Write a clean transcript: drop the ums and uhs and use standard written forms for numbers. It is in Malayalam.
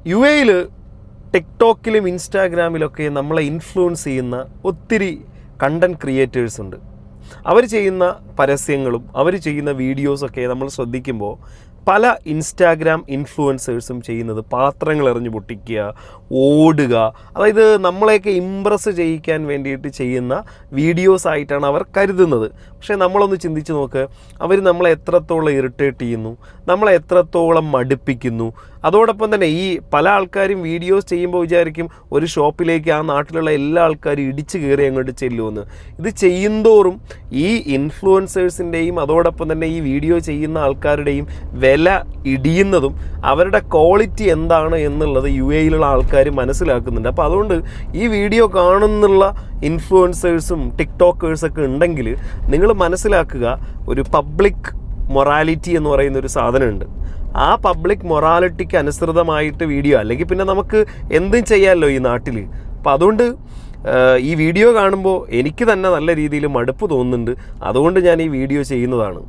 യു എയിൽ ടിക്ടോക്കിലും ഇൻസ്റ്റാഗ്രാമിലൊക്കെ നമ്മളെ ഇൻഫ്ലുവൻസ് ചെയ്യുന്ന ഒത്തിരി കണ്ടൻറ് ക്രിയേറ്റേഴ്സ് ഉണ്ട്. അവർ ചെയ്യുന്ന പരസ്യങ്ങളും അവർ ചെയ്യുന്ന വീഡിയോസൊക്കെ നമ്മൾ ശ്രദ്ധിക്കുമ്പോൾ പല ഇൻസ്റ്റാഗ്രാം ഇൻഫ്ലുവൻസേഴ്സും ചെയ്യുന്നത് പാത്രങ്ങൾ എറിഞ്ഞ് പൊട്ടിക്കുക, ഓടുക, അതായത് നമ്മളെയൊക്കെ ഇമ്പ്രസ് ചെയ്യിക്കാൻ വേണ്ടിയിട്ട് ചെയ്യുന്ന വീഡിയോസ് ആയിട്ടാണ് അവർ കരുതുന്നത്. പക്ഷേ നമ്മളൊന്ന് ചിന്തിച്ച് നോക്ക്, അവർ നമ്മളെ എത്രത്തോളം ഇറിറ്റേറ്റ് ചെയ്യുന്നു, നമ്മളെ എത്രത്തോളം മടുപ്പിക്കുന്നു. അതോടൊപ്പം തന്നെ ഈ പല ആൾക്കാരും വീഡിയോസ് ചെയ്യുമ്പോൾ വിചാരിക്കും ഒരു ഷോപ്പിലേക്ക് ആ നാട്ടിലുള്ള എല്ലാ ആൾക്കാരും ഇടിച്ചു കയറി അങ്ങോട്ട് ചെല്ലുമെന്ന്. ഇത് ചെയ്യുന്തോറും ഈ ഇൻഫ്ലുവൻസേഴ്സിൻ്റെയും അതോടൊപ്പം തന്നെ ഈ വീഡിയോ ചെയ്യുന്ന ആൾക്കാരുടെയും വില ഇടിയുന്നതും അവരുടെ ക്വാളിറ്റി എന്താണ് എന്നുള്ളത് യു എയിലുള്ള ആൾക്കാർ മനസ്സിലാക്കുന്നുണ്ട്. അപ്പോൾ അതുകൊണ്ട് ഈ വീഡിയോ കാണുന്നുള്ള ഇൻഫ്ലുവൻസേഴ്സും ടിക്ടോക്കേഴ്സൊക്കെ ഉണ്ടെങ്കിൽ നിങ്ങൾ മനസ്സിലാക്കുക, ഒരു പബ്ലിക് മൊറാലിറ്റി എന്ന് പറയുന്ന ഒരു സാധനമുണ്ട്. ആ പബ്ലിക് മൊറാലിറ്റിക്ക് അനുസൃതമായിട്ട് വീഡിയോ, അല്ലെങ്കിൽ പിന്നെ നമുക്ക് എന്തും ചെയ്യാമല്ലോ ഈ നാട്ടിൽ. അപ്പോൾ അതുകൊണ്ട് ഈ വീഡിയോ കാണുമ്പോൾ എനിക്ക് തന്നെ നല്ല രീതിയിൽ മടുപ്പ് തോന്നുന്നുണ്ട്. അതുകൊണ്ട് ഞാൻ ഈ വീഡിയോ ചെയ്യുന്നതാണ്.